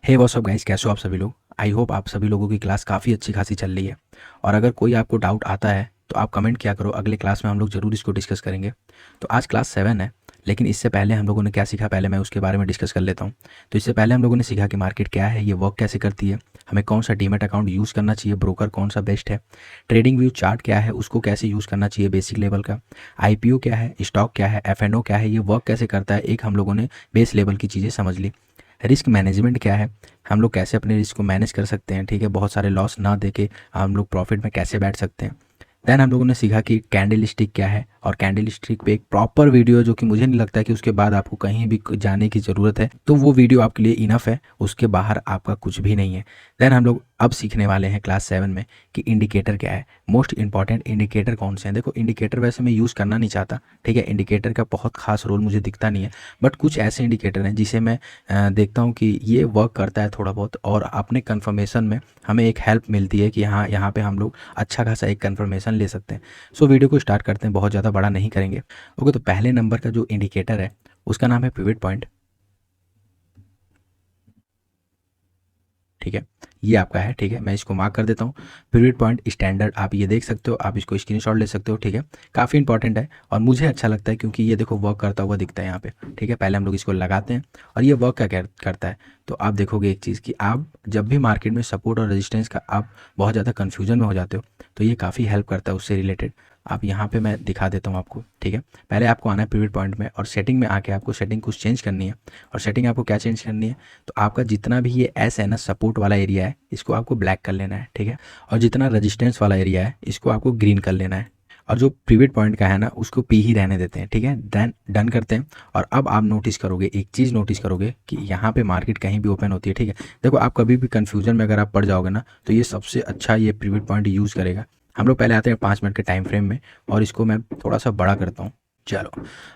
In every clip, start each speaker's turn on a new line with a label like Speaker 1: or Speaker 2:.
Speaker 1: Hey what's up guys, कैसे हो आप सभी लोग। आई होप आप सभी लोगों की क्लास काफ़ी अच्छी खासी चल रही है। और अगर कोई आपको डाउट आता है तो आप कमेंट किया करो, अगले क्लास में हम लोग ज़रूर इसको डिस्कस करेंगे। तो आज क्लास 7 है, लेकिन इससे पहले हम लोगों ने क्या सीखा, पहले मैं उसके बारे में डिस्कस कर लेता हूँ। तो इससे पहले हम लोगों ने सीखा कि मार्केट क्या है, ये वर्क कैसे करती है, हमें कौन सा डीमैट अकाउंट यूज़ करना चाहिए, ब्रोकर कौन सा बेस्ट है, ट्रेडिंग व्यू चार्ट क्या है, उसको कैसे यूज़ करना चाहिए बेसिक लेवल का, आईपीओ क्या है, स्टॉक क्या है, एफएनओ क्या है, ये वर्क कैसे करता है, एक हम लोगों ने बेस लेवल की चीज़ें समझ ली। रिस्क मैनेजमेंट क्या है, हम लोग कैसे अपने रिस्क को मैनेज कर सकते हैं, ठीक है, बहुत सारे लॉस ना देके हम लोग प्रॉफिट में कैसे बैठ सकते हैं। देन हम लोगों ने सीखा कि कैंडल स्टिक क्या है, और कैंडल स्टिक पे एक प्रॉपर वीडियो जो कि मुझे नहीं लगता कि उसके बाद आपको कहीं भी जाने की ज़रूरत है, तो वो वीडियो आपके लिए इनफ है, उसके बाहर आपका कुछ भी नहीं है। देन हम लोग अब सीखने वाले हैं क्लास 7 में कि इंडिकेटर क्या है, मोस्ट इंपॉर्टेंट इंडिकेटर कौन से हैं। देखो, इंडिकेटर वैसे मैं यूज़ करना नहीं चाहता, ठीक है, इंडिकेटर का बहुत खास रोल मुझे दिखता नहीं है, बट कुछ ऐसे इंडिकेटर हैं जिसे मैं देखता हूँ कि ये वर्क करता है थोड़ा बहुत, और अपने कन्फर्मेशन में हमें एक हेल्प मिलती है कि हाँ, यहाँ पे हम लोग अच्छा खासा एक कन्फर्मेशन ले सकते हैं। सो वीडियो को स्टार्ट करते हैं, बहुत ज़्यादा बड़ा नहीं करेंगे। ओके, तो पहले नंबर का जो इंडिकेटर है उसका नाम है पिवट पॉइंट, ठीक है, ये आपका है, ठीक है, मैं इसको मार्क कर देता हूँ। पिवट पॉइंट स्टैंडर्ड आप ये देख सकते हो, आप इसको स्क्रीनशॉट ले सकते हो, ठीक है, काफ़ी इंपॉर्टेंट है और मुझे अच्छा लगता है क्योंकि ये देखो वर्क करता हुआ दिखता है यहाँ पे, ठीक है। पहले हम लोग इसको लगाते हैं और ये वर्क क्या करता है, तो आप देखोगे एक चीज़ कि आप जब भी मार्केट में सपोर्ट और रेजिस्टेंस का आप बहुत ज़्यादा कन्फ्यूजन में हो जाते हो, तो ये काफ़ी हेल्प करता है उससे रिलेटेड। आप यहाँ पे मैं दिखा देता हूँ आपको, ठीक है। पहले आपको आना है पिवट पॉइंट में और सेटिंग में आके आपको सेटिंग कुछ चेंज करनी है। और सेटिंग आपको क्या चेंज करनी है, तो आपका जितना भी ये एस है ना, सपोर्ट वाला एरिया है, इसको आपको ब्लैक कर लेना है, ठीक है। और जितना रेजिस्टेंस वाला एरिया है इसको आपको ग्रीन कर लेना है। और जो पिवट पॉइंट का है ना, उसको पी ही रहने देते हैं, ठीक है। देन डन करते हैं। और अब आप नोटिस करोगे, एक चीज़ नोटिस करोगे कि यहाँ पे मार्केट कहीं भी ओपन होती है, ठीक है। देखो, आप कभी भी कन्फ्यूजन में अगर आप पड़ जाओगे ना, तो ये सबसे अच्छा ये पिवट पॉइंट यूज़ करेगा। हम लोग पहले आते हैं 5 मिनट के टाइम फ्रेम में, और इसको मैं थोड़ा सा बड़ा करता हूँ। चलो,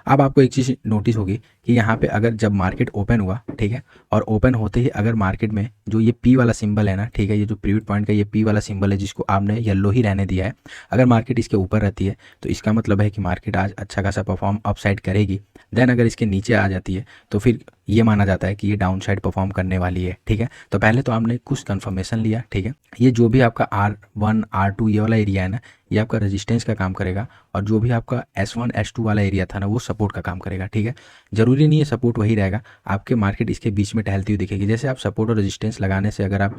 Speaker 1: अब आपको एक चीज़ नोटिस होगी कि यहाँ पे अगर जब मार्केट ओपन हुआ, ठीक है, और ओपन होते ही अगर मार्केट में जो ये पी वाला सिंबल है ना, ठीक है, ये जो पिवट पॉइंट का ये पी वाला सिंबल है जिसको आपने येलो ही रहने दिया है, अगर मार्केट इसके ऊपर रहती है तो इसका मतलब है कि मार्केट आज अच्छा खासा परफॉर्म अपसाइड करेगी। देन अगर इसके नीचे आ जाती है तो फिर ये माना जाता है कि ये डाउन साइड परफॉर्म करने वाली है, ठीक है। तो पहले तो आपने कुछ कन्फर्मेशन लिया, ठीक है। ये जो भी आपका R1 R2 ये वाला एरिया है ना, ये आपका रेजिस्टेंस का काम करेगा, और जो भी आपका S1 S2 वाला एरिया था ना, वो सपोर्ट का काम करेगा, ठीक है। ज़रूरी नहीं है सपोर्ट वही रहेगा, आपके मार्केट इसके बीच में टहलती हुई दिखेगी। जैसे आप सपोर्ट और रेजिस्टेंस लगाने से अगर आप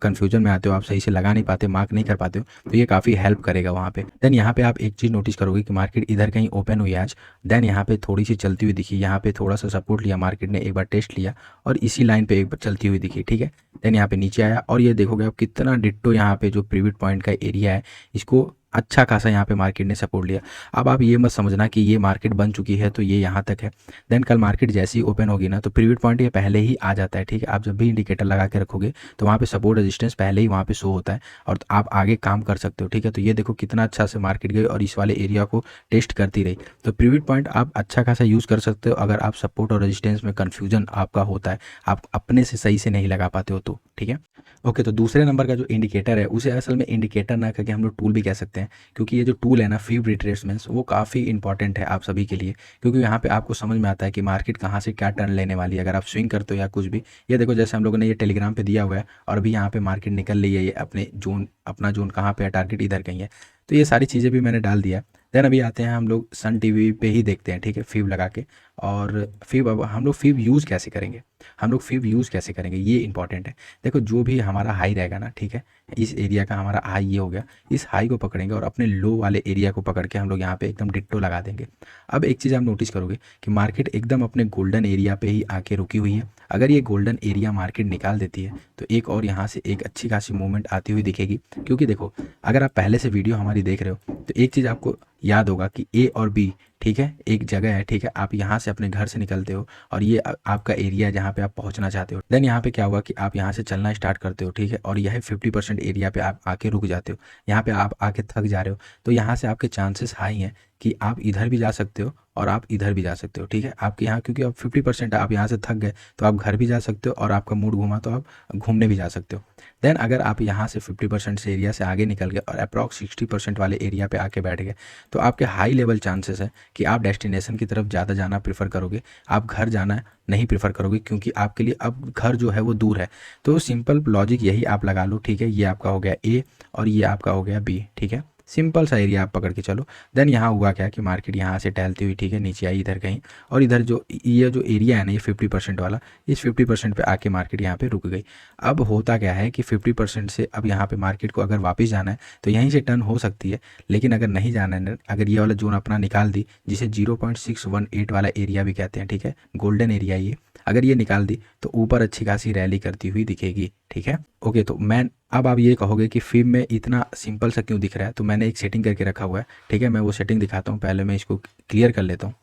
Speaker 1: कन्फ्यूजन में आते हो, आप सही से लगा नहीं पाते, मार्क नहीं कर पाते हो, तो ये काफ़ी हेल्प करेगा वहाँ पे। देन यहाँ पे आप एक चीज़ नोटिस करोगे कि मार्केट इधर कहीं ओपन हुई आज, देन यहाँ पे थोड़ी सी चलती हुई दिखी, यहाँ पे थोड़ा सा सपोर्ट लिया मार्केट ने, एक बार टेस्ट लिया और इसी लाइन पे एक बार चलती हुई दिखी, ठीक है। देन यहाँ पे नीचे आया और ये देखोगे आप कितना डिट्टो यहाँ पे जो पिवट पॉइंट का एरिया है, इसको अच्छा खासा यहाँ पे मार्केट ने सपोर्ट लिया। अब आप ये मत समझना कि ये मार्केट बन चुकी है तो ये यहाँ तक है। देन कल मार्केट जैसी ओपन होगी ना, तो पिवट पॉइंट ये पहले ही आ जाता है, ठीक है। आप जब भी इंडिकेटर लगा के रखोगे तो वहाँ पे सपोर्ट रेजिस्टेंस पहले ही वहाँ पे शो होता है, और आप आगे काम कर सकते हो, ठीक है। तो ये देखो कितना अच्छा से मार्केट गई और इस वाले एरिया को टेस्ट करती रही। तो पिवट पॉइंट आप अच्छा खासा यूज़ कर सकते हो अगर आप सपोर्ट और रेजिस्टेंस में कन्फ्यूजन आपका होता है, आप अपने से सही से नहीं लगा पाते हो तो, ठीक है। ओके, तो दूसरे नंबर का जो इंडिकेटर है उसे असल में इंडिकेटर ना करके हम लोग टूल भी कह सकते हैं, क्योंकि ये जो टूल है ना, फीब रिट्रेसमेंट्स, वो काफ़ी इंपॉर्टेंट है आप सभी के लिए, क्योंकि यहाँ पे आपको समझ में आता है कि मार्केट कहाँ से क्या टर्न लेने वाली है अगर आप स्विंग करते हो या कुछ भी। ये देखो, जैसे हम लोगों ने ये टेलीग्राम पे दिया हुआ है और अभी यहाँ पे मार्केट निकल रही है, ये अपने जोन, अपना जोन कहाँ पे है, टारगेट इधर कहीं है। तो ये सारी चीज़ें भी मैंने डाल दिया। देन अभी आते हैं हम लोग सन टीवी पे ही देखते हैं, ठीक है, फीब लगा के। और फीब, अब हम लोग फीब यूज़ कैसे करेंगे, हम लोग फीब यूज़ कैसे करेंगे, ये इंपॉर्टेंट है। देखो, जो भी हमारा हाई रहेगा ना, ठीक है, इस एरिया का हमारा हाई ये हो गया, इस हाई को पकड़ेंगे और अपने लो वाले एरिया को पकड़ के हम लोग यहाँ पे एकदम डिट्टो लगा देंगे। अब एक चीज़ आप नोटिस करोगे कि मार्केट एकदम अपने गोल्डन एरिया पे ही आके रुकी हुई है। अगर ये गोल्डन एरिया मार्केट निकाल देती है तो एक और यहाँ से एक अच्छी खासी मूवमेंट आती हुई दिखेगी, क्योंकि देखो, अगर आप पहले से वीडियो हमारी देख रहे हो तो एक चीज़ आपको याद होगा कि ए और बी, ठीक है, एक जगह है, ठीक है। आप यहाँ से अपने घर से निकलते हो और ये आपका एरिया जहाँ पे आप पहुँचना चाहते हो। देन यहाँ पे क्या हुआ कि आप यहाँ से चलना स्टार्ट करते हो, ठीक है, और यह 50% एरिया पे आप आके रुक जाते हो, यहाँ पे आप आके थक जा रहे हो। तो यहाँ से आपके चांसेस हाई हैं कि आप इधर भी जा सकते हो और आप इधर भी जा सकते हो, ठीक है। आपके यहाँ क्योंकि अब 50% आप यहाँ से थक गए तो आप घर भी जा सकते हो और आपका मूड घूमा तो आप घूमने भी जा सकते हो। देन अगर आप यहाँ से 50% से एरिया से आगे निकल गए और अप्रॉक्स 60% वाले एरिया पे आके बैठ गए तो आपके हाई लेवल चांसेस है कि आप डेस्टिनेशन की तरफ ज़्यादा जाना प्रेफर करोगे, आप घर जाना नहीं प्रेफर करोगे, क्योंकि आपके लिए अब घर जो है वो दूर है। तो सिंपल लॉजिक यही आप लगा लो, ठीक है। ये आपका हो गया ए और ये आपका हो गया बी, ठीक है। सिंपल सा एरिया आप पकड़ के चलो। देन यहाँ हुआ क्या कि मार्केट यहाँ से टहलती हुई, ठीक है, नीचे आई इधर कहीं, और इधर जो ये जो एरिया है ना, ये 50% वाला, इस 50% पे आके मार्केट यहाँ पे रुक गई। अब होता क्या है कि 50% से अब यहाँ पे मार्केट को अगर वापस जाना है तो यहीं से टर्न हो सकती है, लेकिन अगर नहीं जाना है, अगर ये वाला जोन अपना निकाल दी, जिसे 0.618 वाला एरिया भी कहते हैं, ठीक है, गोल्डन एरिया ये, अगर ये निकाल दी तो ऊपर अच्छी खासी रैली करती हुई दिखेगी, ठीक है। ओके, तो मैं अब आप ये कहोगे कि फिल्म में इतना सिंपल सा क्यों दिख रहा है, तो मैंने एक सेटिंग करके रखा हुआ है, ठीक है। मैं वो सेटिंग दिखाता हूँ, पहले मैं इसको क्लियर कर लेता हूँ।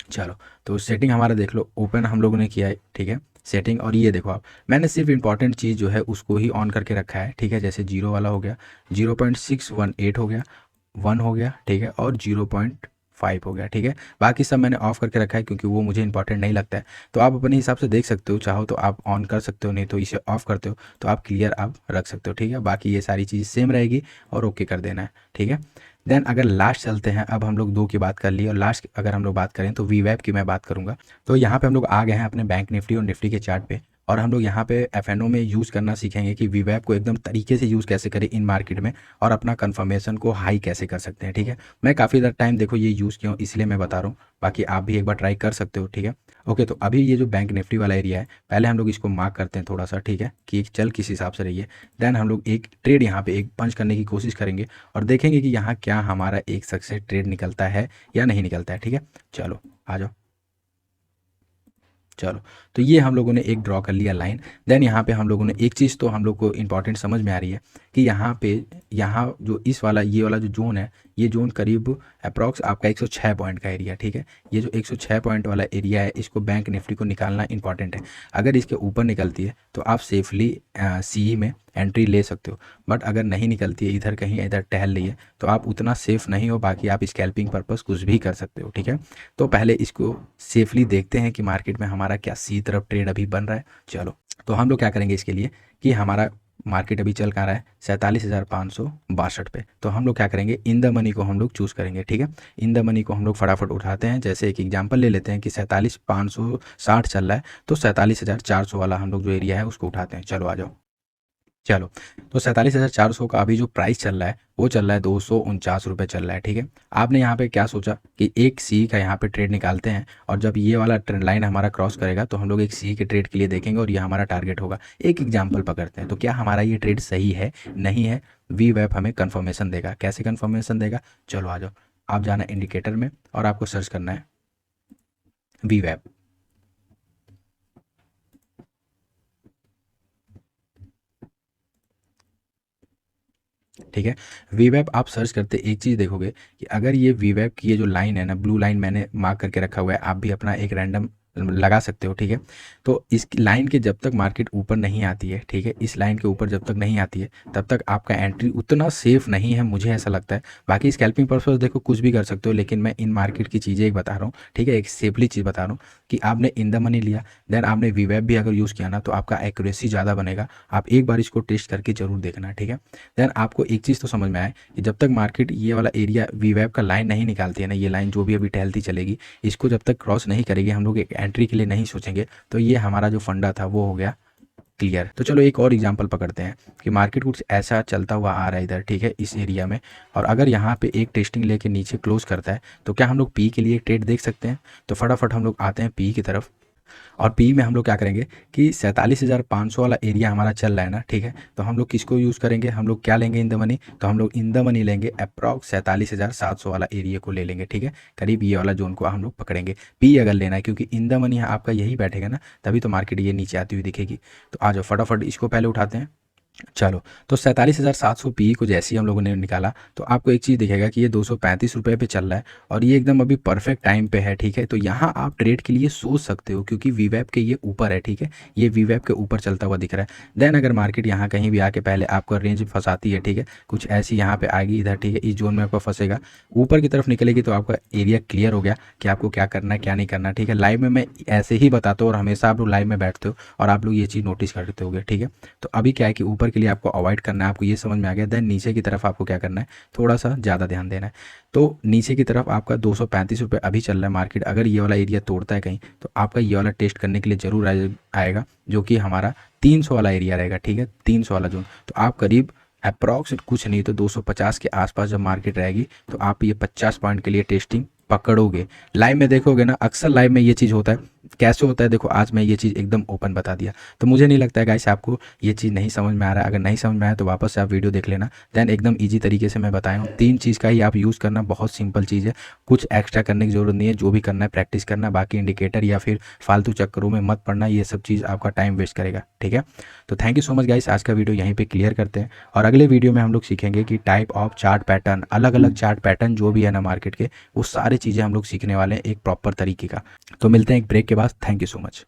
Speaker 1: चलो, तो सेटिंग हमारा देख लो, ओपन हम लोगों ने किया है, ठीक है, सेटिंग। और ये देखो आप, मैंने सिर्फ इंपॉर्टेंट चीज़ जो है उसको ही ऑन करके रखा है, ठीक है। जैसे 0 वाला हो गया, 0.618 हो गया, 1 हो गया, ठीक है, और 0.5 हो गया, ठीक है। बाकी सब मैंने ऑफ करके रखा है क्योंकि वो मुझे इंपॉर्टेंट नहीं लगता है। तो आप अपने हिसाब से देख सकते हो, चाहो तो आप ऑन कर सकते हो, नहीं तो इसे ऑफ करते हो तो आप क्लियर आप रख सकते हो, ठीक है। बाकी ये सारी चीज़ सेम रहेगी और ओके कर देना है, ठीक है। देन अगर लास्ट चलते हैं, अब हम लोग दो की बात कर ली और लास्ट अगर हम लोग बात करें तो वीवैप की मैं बात करूंगा। तो यहाँ पे हम लोग आ गए हैं अपने बैंक निफ्टी और निफ्टी के चार्ट पे, और हम लोग यहाँ पे एफएनओ में यूज़ करना सीखेंगे कि वीवैप को एकदम तरीके से यूज़ कैसे करें इन मार्केट में और अपना कंफर्मेशन को हाई कैसे कर सकते हैं, ठीक है। मैं काफ़ी ज़्यादा टाइम देखो ये यूज़ किया हूँ, इसलिए मैं बता रहा हूँ, बाकी आप भी एक बार ट्राई कर सकते हो, ठीक है। ओके, तो अभी ये जो बैंक निफ्टी वाला एरिया है, पहले हम लोग इसको मार्क करते हैं थोड़ा सा, ठीक है, कि चल किस हिसाब से रही है। देन हम लोग एक ट्रेड यहाँ पे एक पंच करने की कोशिश करेंगे और देखेंगे कि यहाँ क्या हमारा एक सक्सेस ट्रेड निकलता है या नहीं निकलता है, ठीक है। चलो आ जाओ। चलो, तो ये हम लोगों ने एक ड्रॉ कर लिया लाइन। देन यहाँ पे हम लोगों ने एक चीज़ तो हम लोग को इंपॉर्टेंट समझ में आ रही है कि यहाँ पे यहाँ जो इस वाला ये वाला जो जोन है, ये जोन करीब अप्रॉक्स आपका 106 पॉइंट का एरिया, ठीक है। ये जो 106 पॉइंट वाला एरिया है, इसको बैंक निफ्टी को निकालना इंपॉर्टेंट है। अगर इसके ऊपर निकलती है तो आप सेफली सी में एंट्री ले सकते हो, बट अगर नहीं निकलती है, इधर कहीं इधर टहल रही है, तो आप उतना सेफ नहीं हो। बाकी आप स्कैल्पिंग पर्पस कुछ भी कर सकते हो, ठीक है। तो पहले इसको सेफली देखते हैं कि मार्केट में हमारा क्या सी तरफ ट्रेड अभी बन रहा है। चलो, तो हम लोग क्या करेंगे इसके लिए कि हमारा मार्केट अभी चल कहाँ रहा है 47,562 पे, तो हम लोग क्या करेंगे, इन द मनी को हम लोग चूज़ करेंगे, ठीक है। इन द मनी को हम लोग फटाफट उठाते हैं। जैसे एक एग्जांपल ले लेते हैं कि 47,560 चल रहा है, तो 47,400 वाला हम लोग जो एरिया है उसको उठाते हैं। चलो आ जाओ। चलो, तो 47,400 का अभी जो प्राइस चल रहा है वो चल रहा है 249 रुपये चल रहा है, ठीक है। आपने यहाँ पे क्या सोचा कि एक सी का यहाँ पे ट्रेड निकालते हैं, और जब ये वाला ट्रेंड लाइन हमारा क्रॉस करेगा तो हम लोग एक सी के ट्रेड के लिए देखेंगे और ये हमारा टारगेट होगा। एक एग्जांपल पकड़ते हैं, तो क्या हमारा ये ट्रेड सही है नहीं है, वी वेब हमें कन्फर्मेशन देगा। कैसे कन्फर्मेशन देगा, चलो आ जाओ। आप जाना इंडिकेटर में और आपको सर्च करना है वी वेब, ठीक है। वीवेब आप सर्च करते एक चीज़ देखोगे कि अगर ये वीवेब की ये जो लाइन है ना, ब्लू लाइन मैंने मार्क करके रखा हुआ है, आप भी अपना एक रैंडम लगा सकते हो, ठीक है। तो इस लाइन के जब तक मार्केट ऊपर नहीं आती है, ठीक है, इस लाइन के ऊपर जब तक नहीं आती है तब तक आपका एंट्री उतना सेफ नहीं है, मुझे ऐसा लगता है। बाकी स्कैल्पिंग पर्पस देखो कुछ भी कर सकते हो, लेकिन मैं इन मार्केट की चीज़ें एक बता रहा हूँ, ठीक है, एक सेफली चीज़ बता रहा हूँ कि आपने इन द मनी लिया, देन आपने वीवेब भी अगर यूज़ किया ना तो आपका एक्यूरेसी ज़्यादा बनेगा। आप एक बार इसको टेस्ट करके जरूर देखना, ठीक है। देन आपको एक चीज़ तो समझ में आए कि जब तक मार्केट ये वाला एरिया वीवेब का लाइन नहीं निकालती है ना, ये लाइन जो भी अभी टहलती चलेगी, इसको जब तक क्रॉस नहीं करेगी, हम लोग एक एंट्री के लिए नहीं सोचेंगे, तो ये हमारा जो फंडा था वो हो गया क्लियर। तो चलो एक और एग्जांपल पकड़ते हैं कि मार्केट कुछ ऐसा चलता हुआ आ रहा है इधर, ठीक है, इस एरिया में, और अगर यहाँ पे एक टेस्टिंग लेके नीचे क्लोज करता है तो क्या हम लोग पी के लिए ट्रेड देख सकते हैं। तो फटाफट हम लोग आते हैं पी की तरफ, और पी में हम लोग क्या करेंगे कि 47,500 वाला एरिया हमारा चल रहा है ना, ठीक है। तो हम लोग किसको यूज़ करेंगे, हम लोग क्या लेंगे इन द मनी, तो हम लोग इन द मनी लेंगे अप्रॉक्स 47,700 वाला एरिया को ले लेंगे, ठीक है। करीब ये वाला जोन को हम लोग पकड़ेंगे, पी अगर लेना है, क्योंकि इन द मनी आपका यही बैठेगा ना, तभी तो मार्केट ये नीचे आती हुई दिखेगी। तो आ जाओ फटाफट इसको पहले उठाते हैं। चलो, तो 47,700 पी को जैसे ही हम लोगों ने निकाला, तो आपको एक चीज़ दिखेगा कि ये 235 रुपये पे चल रहा है और ये एकदम अभी परफेक्ट टाइम पे है, ठीक है। तो यहाँ आप ट्रेड के लिए सोच सकते हो क्योंकि वीवैप के ये ऊपर है, ठीक है। ये वीवैप के ऊपर चलता हुआ दिख रहा है। देन अगर मार्केट यहाँ कहीं भी आके पहले आपको रेंज फंसाती है, ठीक है, कुछ ऐसी यहाँ पे आएगी इधर, ठीक है, इस जोन में आपको फंसेगा, ऊपर की तरफ निकलेगी, तो आपका एरिया क्लियर हो गया कि आपको क्या करना है क्या नहीं करना, ठीक है। लाइव में मैं ऐसे ही बताता हूँ और हमेशा आप लोग लाइव में बैठते हो और आप लोग ये चीज़ नोटिस करते होगे, ठीक है। तो अभी क्या है कि ऊपर के लिए आपको अवॉइड करना है, आपको ये समझ में आ गया। देन नीचे की तरफ आपको क्या करना है, थोड़ा सा ज़्यादा ध्यान देना है। तो नीचे की तरफ आपका 235 रुपये अभी चल रहा है मार्केट, अगर ये वाला एरिया तोड़ता है कहीं, तो आपका ये वाला टेस्ट करने के लिए ज़रूर आएगा, जो कि हमारा 300 वाला एरिया रहेगा, ठीक है, 300 वाला जोन। तो आप करीब अप्रॉक्स कुछ नहीं तो 250 के आसपास जब मार्केट रहेगी, तो आप ये 50 पॉइंट के लिए टेस्टिंग पकड़ोगे। लाइव में देखोगे ना, अक्सर लाइव में ये चीज़ होता है। कैसे होता है देखो, आज मैं ये चीज़ एकदम ओपन बता दिया, तो मुझे नहीं लगता है गाइस आपको ये चीज़ नहीं समझ में आ रहा है। अगर नहीं समझ में आया तो वापस से आप वीडियो देख लेना। देन एकदम ईजी तरीके से मैं बताया हूँ, 3 चीज़ का ही आप यूज़ करना, बहुत सिंपल चीज़ है, कुछ एक्स्ट्रा करने की ज़रूरत नहीं है। जो भी करना है प्रैक्टिस करना, बाकी इंडिकेटर या फिर फालतू चक्करों में मत पड़ना, ये सब चीज़ आपका टाइम वेस्ट करेगा, ठीक है। तो thank you so much guys, आज का वीडियो यहीं पे क्लियर करते हैं और अगले वीडियो में हम लोग सीखेंगे कि टाइप ऑफ चार्ट पैटर्न, अलग अलग चार्ट पैटर्न जो भी है ना मार्केट के, वो सारी चीज़ें हम लोग सीखने वाले हैं एक प्रॉपर तरीके का। तो मिलते हैं एक ब्रेक के बाद। Thank you so much.